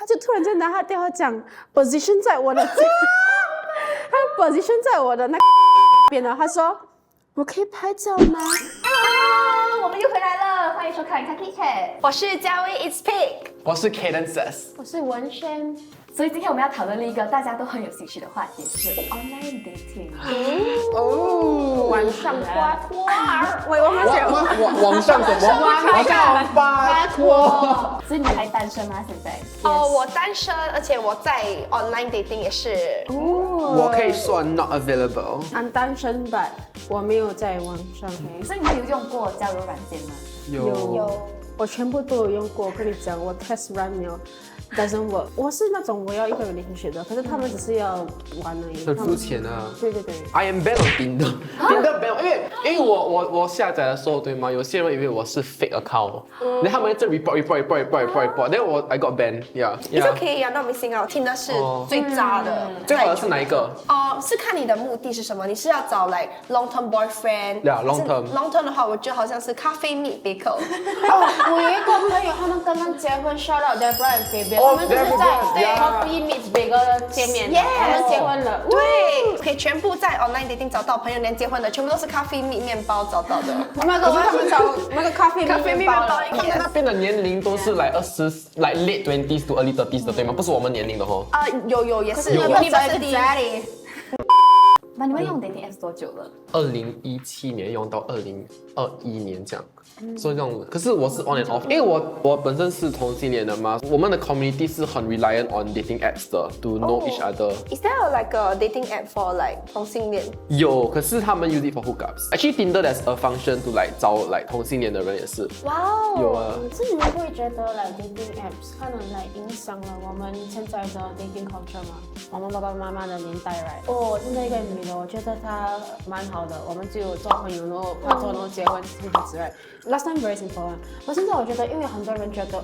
他就突然间拿他电话讲 position 在我的他 position 在我的那个边了，他说我可以拍照吗？我们又回来了，欢迎收看 Kaki Chat， 我是嘉威 It's Pig， 我是 Cadences， 我是文轩。所以今天我们要讨论一个大家都很有兴趣的话题，是 online dating。晚上花托儿，我忘记网上什么？网上八卦。所以你还单身吗？现在？我单身，而且我在 online dating 也是。我可以算 not available。I'm 单身吧，我没有在网上。所以你有用过交友软件吗？有，我全部都有用过。我跟你讲，我 test run 了。doesn't work。我是那种我要一个relationship的，可是他们只是要玩而已。很肤浅啊。对。I am banned on Tinder ban， 因为我下载的时候对吗？有些人以为我是 fake account， 然后他们在 report， 然后I got banned，yeah。你就可以啊，那 missing out， 听的是最渣的。最好的是哪一个？是看你的目的是什么，你是要找like long term boyfriend， long term。long term 的话，我觉得好像是咖啡 meet bagel。我有一个朋友，他们刚刚结婚 ，shout out Deborah and Fabian， 他们就是在 Coffee Meets Bagel 的见面，他们结婚了。对，可以全部在 online dating 找到朋友连结婚的，全部都是咖啡 meet 面包找到的。那个他们找那个咖啡面包了。他们那边的年龄都是来like late 20s to early 30s 的，对吗？不是我们年龄的哦。有也是。你找一个家里。那你们用 dating apps 多久了？2017年用到2021年这样。所以这样，可是我是 on and off， 因为我本身是同性恋的嘛，我们的 community 是很 reliant on dating apps 的 to know each other。Is there like a dating app for like 同性恋？有，可是他们 use it for hookups。Actually Tinder there's a function to like 找 like 同性恋的人也是。哇哦。有啊。可是你们会觉得 like dating apps 可能来影响了我们现在的 dating culture 吗？我们爸爸妈妈的年代 right？ 现在一个女的，我觉得她蛮好的，我们就做朋友，然后拍拖，然后结婚，这样子 right？Last time very simple。我现在我觉得，因为很多人觉得，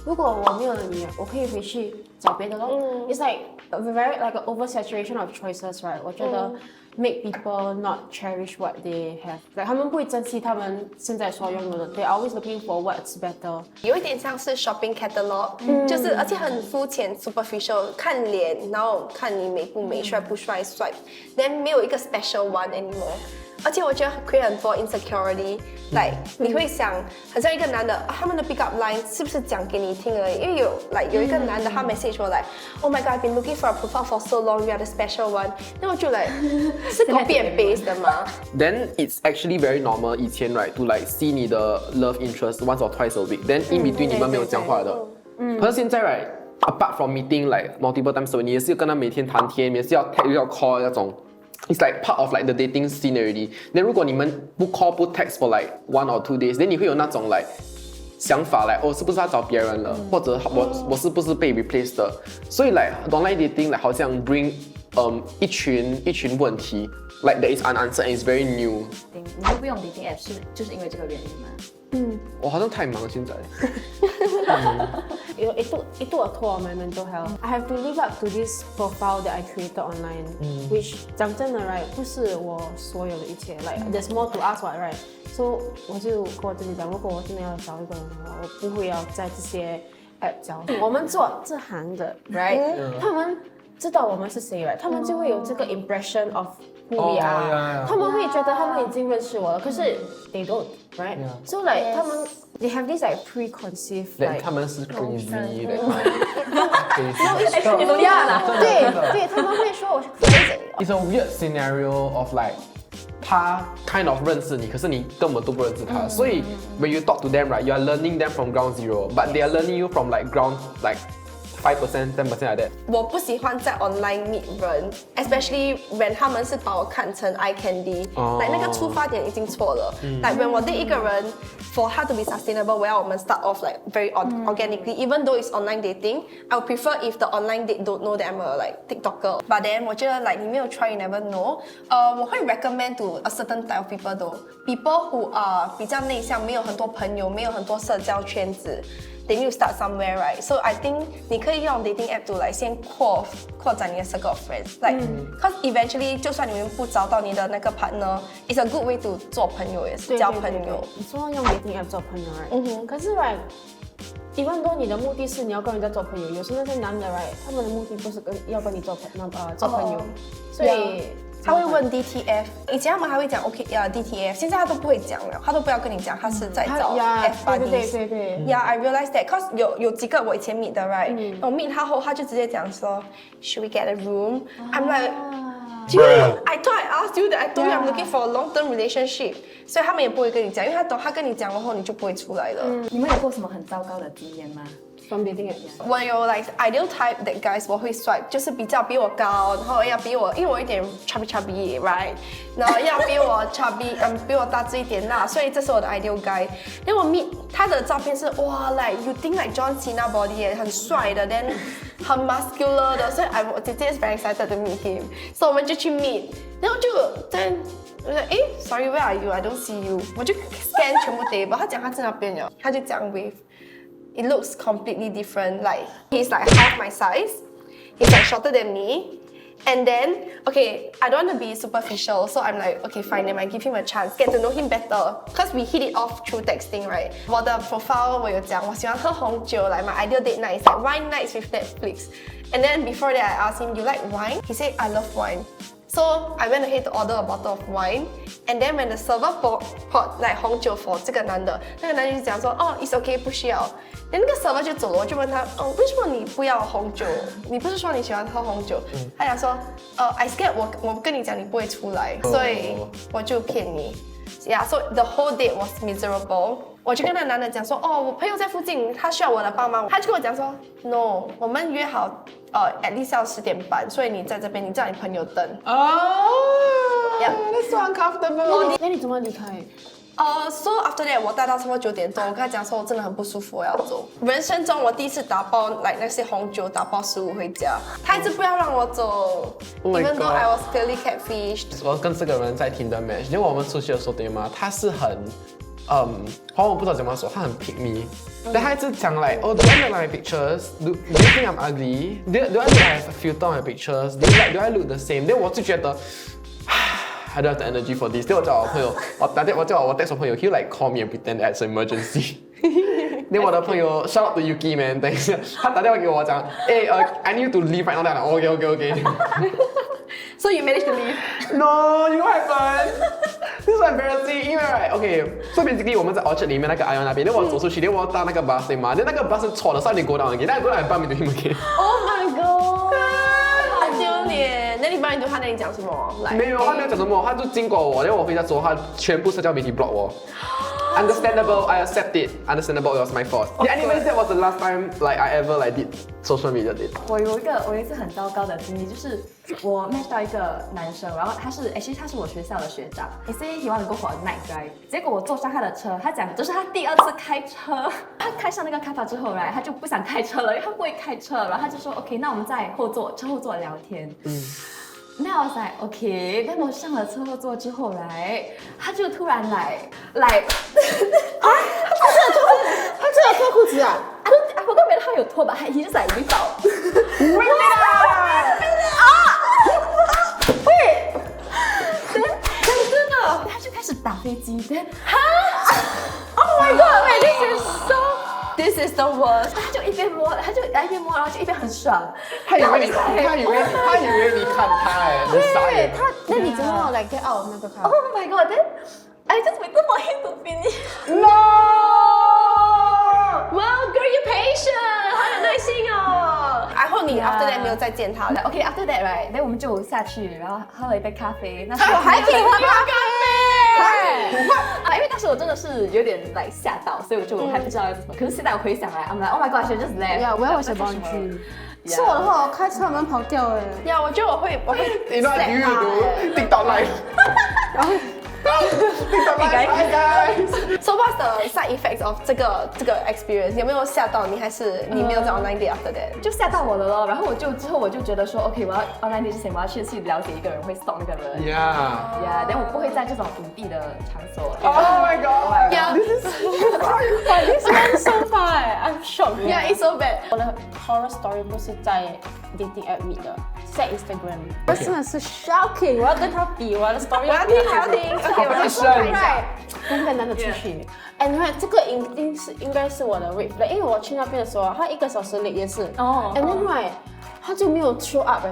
如果我没有了你，我可以回去找别的咯。It's like a very like an oversaturation of choices, right？ 我觉得 make people not cherish what they have， like 他们不会珍惜他们现在所拥有的。They always looking for what's better。有一点像是 shopping catalog，就是而且很肤浅 superficial， 看脸，然后看你美不美、帅不帅 swipe，then 没有一个 special one anymore。而且我觉得 create 很多 insecurity，like 你会想，好像一个男的，他们的 pick up line 是不是讲给你听而已？因为有一个男的，他 message 我like，Oh my God, I've been looking for a profile for so long, you are the special one。那我就 like 是 copy and paste 的吗 ？Then it's actually very normal 以前 right to like see 你的 love interest once or twice a week，then in between 你们没有讲话的。可是现在 right，apart from meeting like multiple times a week， 你也是跟他每天谈天，也是要 text 要 call 那种。It's like part of like the dating scene already. Then 如果你们不 call 不 text for like 1 or 2 days， then 你会有那种 like 想法like是不是他找别人了，或者我是不是被 replaced 的？所以 like online dating like 好像 bring 一群问题 like that is unanswered and is very new。你会不用 dating app 就是因为这个原因吗？我好像太忙了现在。It took a toll on my mental health. I have to live up to this profile that I created online, which 讲真的 right 不是我所有的一切 like there's more to us what right? So 我就跟我自己讲，如果我真的要找一个人的话，我不会要在这些 app 找。我们做这行的 right， 他们知道我们是谁 right， 他们就会有这个 impression of who we are， 他们会觉得他们已经认识我了，可是 they don't right， so like 他们 they have this like preconceived like 他们是 crazy 的。你都要了。对，他们会说我是 crazy。 It's a weird scenario of like 他 kind of 认识你，可是你根本都不认识他，所以 when you talk to them right, you are learning them from ground zero, but they are learning you from like ground like 5%, 10% like that。我不喜欢在 online meet 人 ，especially when 他们是把我看成 eye candy，like 那个出发点已经错了。like when 我对一个人 for 他 to be sustainable， 我要我们 start off like very organically，even though it's online dating，I would prefer if the online date don't know that I'm a like TikToker。But then 我觉得 like 你没有 try， you never know。我会 recommend to a certain type of people though，people who are 比较内向，没有很多朋友，没有很多社交圈子。They need to start somewhere, right? So I think 你可以用 dating app to like 先扩展你的 circle of friends, like, cause eventually 就算你们不找到你的那个 partner, it's a good way to 做朋友也是交朋友。你说用 dating app 做朋友 right？可是 right， even though 你的目的是你要跟人家做朋友，有时那些男的 right， 他们的目的不是要跟你做朋友，所以他会问 DTF， 以前他们还会讲 OK DTF， 现在他都不会讲了，他都不要跟你讲，他是在找 F buddies。对。Yeah, I realized that, cause 有几个我以前 meet 的 right，我 meet 他后，他就直接讲说 ，Should we get a room? I'm like, dude, I thought I asked you that. I told you I'm looking for a long-term relationship. 所以他们也不会跟你讲，因为他懂，他跟你讲了后，你就不会出来了。你们有过什么很糟糕的经验吗？ from dating app。我有 like ideal type that guys 我会 swipe， 就是比较比我高，然后要比我，因为我有点 chubby right， 然后要比我 chubby， 比我大只一点啦，所以这是我的 ideal guy。因为我 meet 他的照片是哇 like you think like John Cena body 耶，很帅的 ，then 很 muscular 的，所以我姐姐 is very excited to meet him， 所以我们就去 meet， 然后就 then 我说sorry where are you? I don't see you， 我就 scan 全部 table， 他讲他在那边了，他就讲 with。It looks completely different. Like he's like half my size. He's like shorter than me. And then, okay, I don't want to be superficial, so I'm like, okay, fine, then I give him a chance, get to know him better. Cause we hit it off through texting, right? 我的 profile 我有讲，我喜欢喝红酒，like my ideal date night is like wine nights with Netflix. And then before that, I asked him, you like wine? He said, I love wine. So I went ahead to order a bottle of wine, and then when the server poured like 红酒 for 这个男的，那个男的就讲说，哦 ，it's okay， 不需要。那个 server 就走了，我就问他，哦，为什么你不要红酒？你不是说你喜欢喝红酒？他讲说，I scared 我跟你讲你不会出来，所以我就骗你。Yeah, so the whole date was miserable. 我就跟那男的讲说，哦，我朋友在附近，他需要我的帮忙。他就跟我讲说 ，No， 我们约好，at least 要10点半，所以你在这边，你叫你朋友等。Oh, that's so uncomfortable. 那你怎么离开？ So after that， 我待到差不多9点钟，我跟他讲说我真的很不舒服，我要走。人生中我第一次打包like 那些红酒，打包食物回家，他一直不要让我走。Oh my Even though God. I was clearly catfished。我跟这个人在Tinder match，因为我们出去的时候对吗？他是很华文不知道怎么说，他很 pick me。但他一直讲 like oh do I look like my pictures? Do you think I'm ugly? Do I look like a filter on my pictures? Do I look the same? then我就觉得。I don't have the energy for this. 我叫我朋友，我 text 我朋友 ，he like call me and pretend that it's an emergency. 我的朋友 shout out to Yuki man， 等一下，他打电话给我讲，I need you to leave right now. Then okay. So you managed to leave? No, you know what happened? This is so embarrassing. 因为 so basically 我们在 Orchard 里面那个 Ion 那边，我走出去，我搭那个 bus 对吗？那个 bus 是错的，所以你 go down again. 那 go down and bump into him again. Oh my god！ 好丢脸。那你帮你他跟你讲什么？没有，他没有讲什么，他就经过我，然后我回家之后，他全部社交媒体 block 我。Understandable, I accept it. Understandable, it was my fault. Yeah, anyways, that was the last time like I ever like did social media date. 我有一次很糟糕的经历，就是我 match 到一个男生，然后其实他是我学校的学长。He say he want to go for a night drive。结果我坐上他的车，他讲这是他第2次开车。他开上那个开法之后，right， 他就不想开车了，因为他不会开车。然后他就说 OK， 那我们在车后座聊天。那我在 OK， 但我上了车后座之后来，他就突然来，他真的脱裤子啊！ I forgot whether 他有脱吧，he just like without。真的，他就开始打飞机，Oh my god， wait, this is the worst。他就一边摸，然后就一边很爽。他以为你看他，你傻眼。那你怎么 like get out 那个卡 Oh my god， then I just waited for him to finish。 No! Wow, girl, you patient， 好有耐心哦。然后你 after that 没有再见他了。 OK after that right， then 我们就下去，然后喝了一杯咖啡。那我还给他咖啡。因为当时我真的是有点来吓到，所以我就还不知道要怎么。可是现在我回想来 ，I'm like oh my god， I should just left。我要想帮你去。是我的话，我开车门跑掉哎。呀，我觉得我会。You know what you do? TikTok live. 然后 TikTok live. Hi guys. So what's the side effects of 这个 experience？ 有没有吓到你？还是你没有在 online date after that？ 就吓到我了咯。然后之后我就觉得说 ，OK， 我要 online date 之前我要去了解一个人，会 stalk 那个人。Yeah. 但我不会在这种隐蔽的场所。Oh my god. Yeah. This went so far. I'm shocked. Yeah, it's so bad. 我的 horror story 不是在 dating app meet 的，是在 Instagram。我真的是 shocking， 我要跟他比我的 story。我要听，OK， 我要看一下。跟那个男的出去，and 这个应该是我的 rate，因为我去那边的时候，他1个小时 late 也是，and then right。他就没有 show up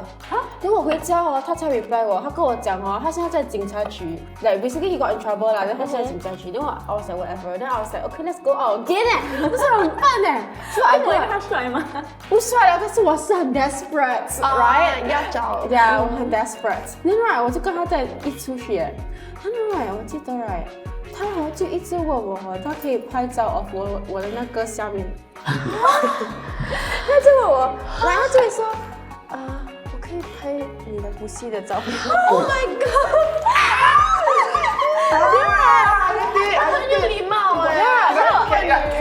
等我回家他才 reply 我，他跟我讲他现在在警察局，like basically he got in trouble 啦，然后他现在警察局，然后I was like whatever， then I was like okay let's go out again 不是很笨所以 I go 他帅吗？不帅了，但是我是很 desperate，right？ 要找，yeah， 我很 desperate，then right 我就跟他在一起出去他right 我记得right，他就一直问我他可以拍照我的那个下面。他就问我，然后就会说，我可以拍你的呼吸的照片。Oh my god！ 很有礼貌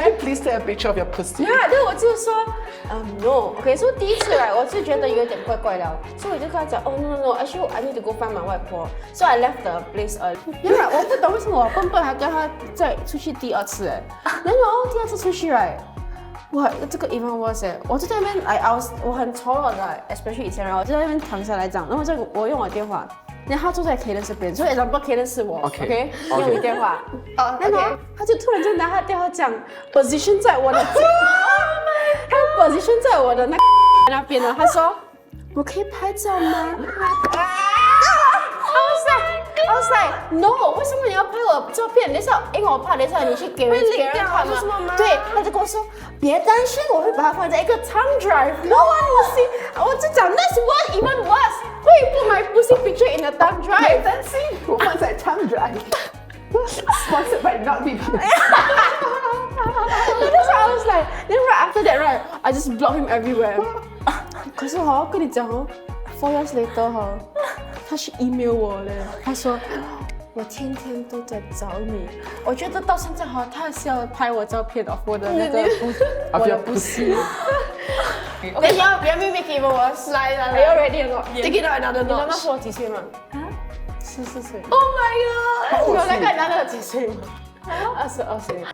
Can please take a picture of your pussy？ 对，我就说，no。OK， 所以第一次来，我就觉得有点怪怪的，所以我就跟他讲，no，actually I need to go find my 外婆，so I left the place early。我不懂为什么我笨笨还跟他再出去第2次然后第2次出去哇，这个 even worse 我就在那边我很丑陋的 ，especially 以前我就在那边躺下来讲，然后我用我电话，然后他坐在 Kaden 这边，所以 example Kaden 是我 ，OK， 用你电话，然后他就突然间拿他电话讲 position 在我的，他 position 在我的那边呢，他说我可以拍照吗？I was like no， 为什么你要拍我照片？等一下，因为我怕等一下你去给人看嘛。对，他就跟我说别担心，我会把它放在一个 thumb drive，no one will see。我就讲 that's what even worse， 会 put my pussy picture in a thumb drive。别担心，我放在 thumb drive。Sponsored by NotVPN。That's why I was like, then right after that right, I just block him everywhere。可是跟你讲4 years later 他是 email 我嘞，他说我天天都在找你，我觉得到现在他还是要拍我照片我的那个我的不是。OK， 不要 make it even worse， 来 ，Are you ready or not？Take it out another notch。你知道那时候几岁吗？14岁。Oh my god！ 有那个男的几岁吗？22岁。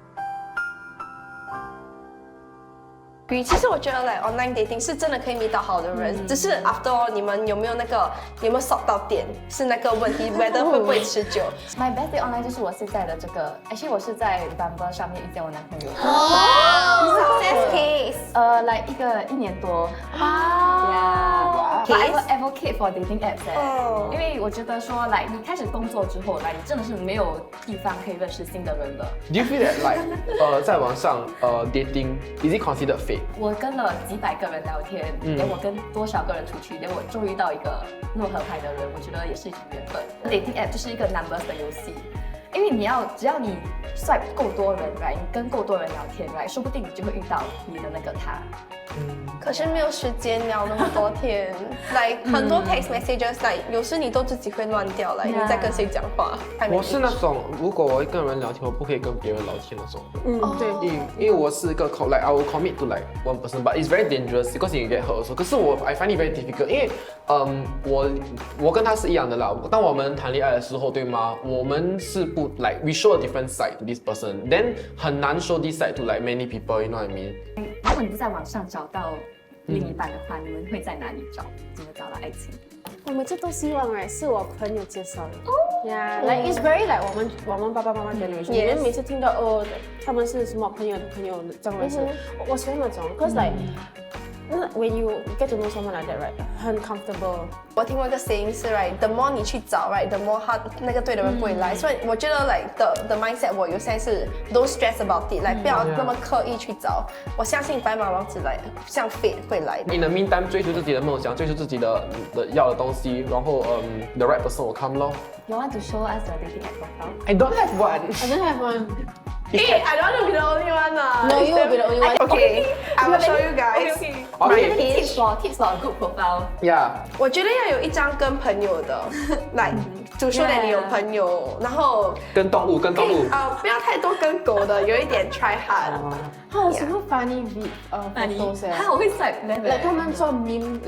其实我觉得online dating 是真的可以 meet 到好的人，只是 after all 你们有没有 sort 到点是那个问题，whether 会不会持久。My best day online 就是我现在的这个，actually 我是在 Bumble 上面遇见我男朋友。Success case。来1年多。Case？ I advocate for dating apps 因为我觉得说你开始工作之后你真的是没有地方可以认识新的人了。Do you feel that 在网上dating is it considered fake？我跟了几百个人聊天，连我跟多少个人出去，连我终于遇到一个那么合拍的人，我觉得也是一种缘分。Dating app 就是一个 numbers 的游戏，因为只要你 swipe 够多人你跟够多人聊天说不定你就会遇到你的那个他。可是没有时间聊那么多天很多 text messages 有时你都自己会乱掉你在跟谁讲话。我是那种如果我跟人聊天，我不可以跟别人聊天那种。对，因为我是一个I will commit to one person, but it's very dangerous because you get hurt also. 可是I find it very difficult， 因为我跟他是一样的啦。当我们谈恋爱的时候，对吗？我们是不we show a different side to this person, then 很难 show this side to many people. You know what I mean？ 如果你不在网上找到另一半的话，你们会在哪里怎么找到爱情？我每次都希望是我朋友介绍的。it's very 我们爸爸妈妈 generation， 你们每次听到他们是什么朋友的朋友这样认识，我喜欢那种 ，cause when you get to know someone like that很 comfortable。我听过一个 saying 是 the more 你去找 the more 他那个对的人不会来，所以我觉得the mindset 我有现在是 don't stress about it，不要那么刻意去找。我相信白马王子像 fate 会来。In the meantime， 追求自己的梦想，追求自己的要的东西，然后the right person will come 咯。You want to show us your dating app profile? I don't have one. I don't have one. Hey, I don't want to be the only one. No, you will be the only one. Okay, I will show you guys. Okay. Tips for a good profile. Yeah. 我觉得要有一张跟朋友的to show that 你有朋友，然后跟动物不要太多跟狗的，有一点 try hard。还有什么 funny photos 我会 swipe left 他们做 meme他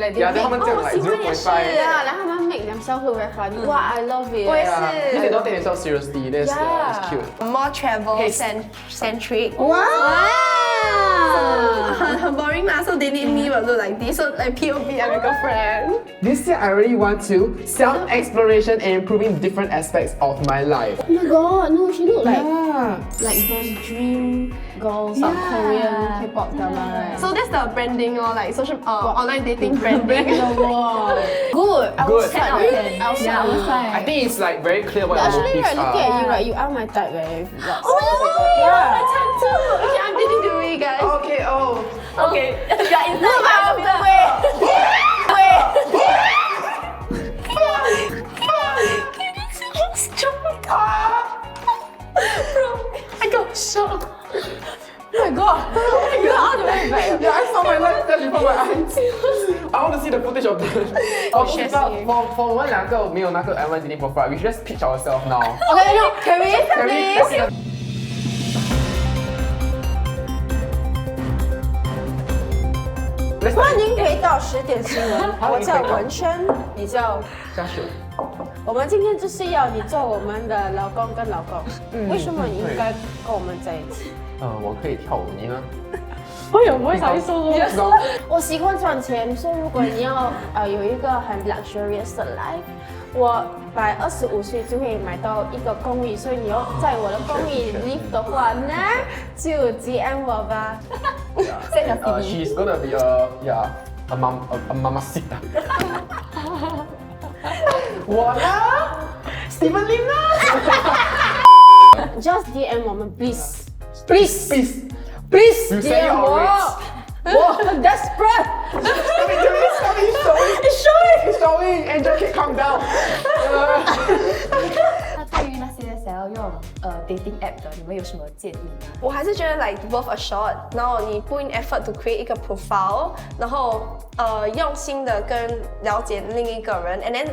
们这样0.5。然后他们 make themselves look very funny。哇 I love it。我也是。You don't take yourself seriously. That's cute. More travel centric. Wow. 很 boring 嘛，so they need me will look like this, so like POV I'm a girlfriend. This year I really want to self-exploration and improving different aspects of my life. Oh my god, no, she look Yeah. like those dream girls of Korean K-pop drama, right? So that's the branding or like social online dating branding. Good. I was Good. like, right? I was Yeah, I was like, I think it's like very clear what your actually, motives right, looking are. at you, right, you are my type, right? Yeah. Okay, I'm dating the way, guys. Okay, oh. Okay, yeah, it's not Out of the way. I got shocked. Oh my god. You're all the way back. Yeah, I saw my light flash before my eyes. I want to see the footage of this. Okay, for 我们两个没有那个 online dating profile, we should just pitch ourselves now. Okay, no, can we? Can we- Please? Let's 欢迎回到10点新闻，我叫文轩，你叫。加水。我们今天就是要你做我们的老公跟老公。为什么你应该跟我们在一起？我可以跳舞，你呢？我也不会少说你说我习惯赚钱，所以如果你要有一个很 luxurious 的 life，我25岁就会买到一个公寓，所以你要在我的公寓 live 的话呢，就 DM 我吧。She's gonna be a mamacita. 我呢？Steven Lim 呢 Just DM 我们 please Please. please You say DM your 我 rates. 我很 desperate。 Stop it, stop it, it's showing. It's showing. Angel, can calm down. 那对于那些想要用dating app 的，你们有什么建议吗？我还是觉得 like worth a shot，然后你 put in effort to create 一个 profile，然后用心的跟了解另一个人，and then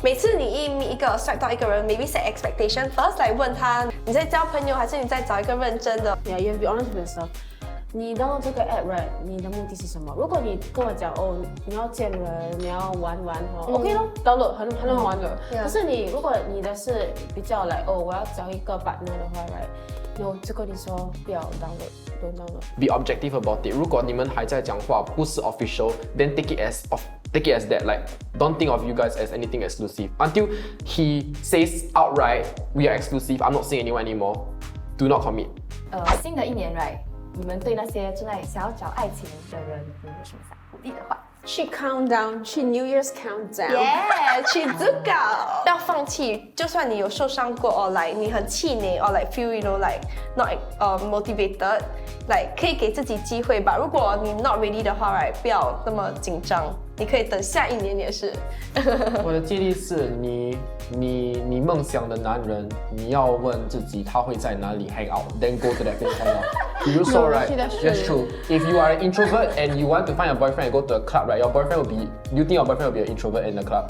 每次你一 meet 一个 swipe 到一个人 ，maybe set expectation first，来问他你在交朋友还是你在找一个认真的。 Yeah, you have to be honest with yourself. 你 download 这个 app right， 你的目的是什么？如果你跟我讲你要见人，你要玩OK 咯 ，download 很好玩的。可是如果你的是比较来我要找一个 partner 的话 right， 我就跟你说不要 download，don't download。 Be objective about it. 如果你们还在讲话，不是 official, then take it as that. Like, don't think of you guys as anything exclusive until he says outright, we are exclusive. I'm not seeing anyone anymore. Do not commit. 新的一年 right， 你们对那些正在想要找爱情的人，你们有什么想鼓励的话？去 countdown， 去 New Year's countdown。 Yeah， 去这个，不要放弃。就算你有受伤过，or like 你很气馁，or like feel you know like not motivated，like 可以给自己机会吧。如果你 not ready 的话 ，right， 不要那么紧张，你可以等下一年也是。我的建议是你梦想的男人，你要问自己他会在哪里 hang out, then go to that place hang out. 比如说 right, that's true. If you are an introvert and you want to find a boyfriend and go to a club, right, your boyfriend will be. You think your boyfriend will be an introvert in the club?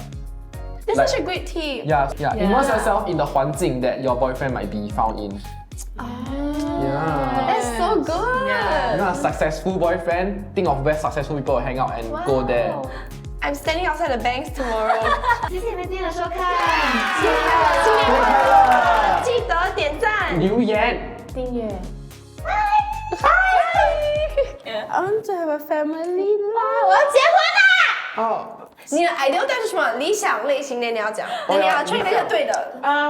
That's Like- such a great tip. Yeah. Immerse yourself in the 环境 that your boyfriend might be found in. Yeah. That's so good. You want a successful boyfriend? Think of where successful people will hang out and go there. I'm standing outside the banks tomorrow. 谢谢你们今天的收看，新年快乐！记得点赞。留言。订阅。I want to have a family life。我要结婚啦！哦。你的 ideal 是什么？理想类型的你要讲，那你要确定那个对的。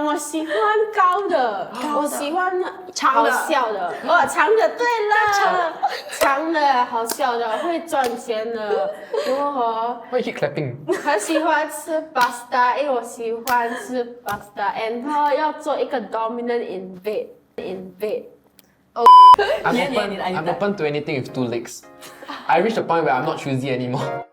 我喜欢高的，我喜欢长的好笑的，长的，对了，长的，好笑的，会赚钱的，我 Why you keep clapping? 很喜欢吃 pasta， 因为我喜欢吃 pasta，and 他要做一个 dominant in bed。 I'm open to anything with 2 legs. I reached a point where I'm not choosy anymore.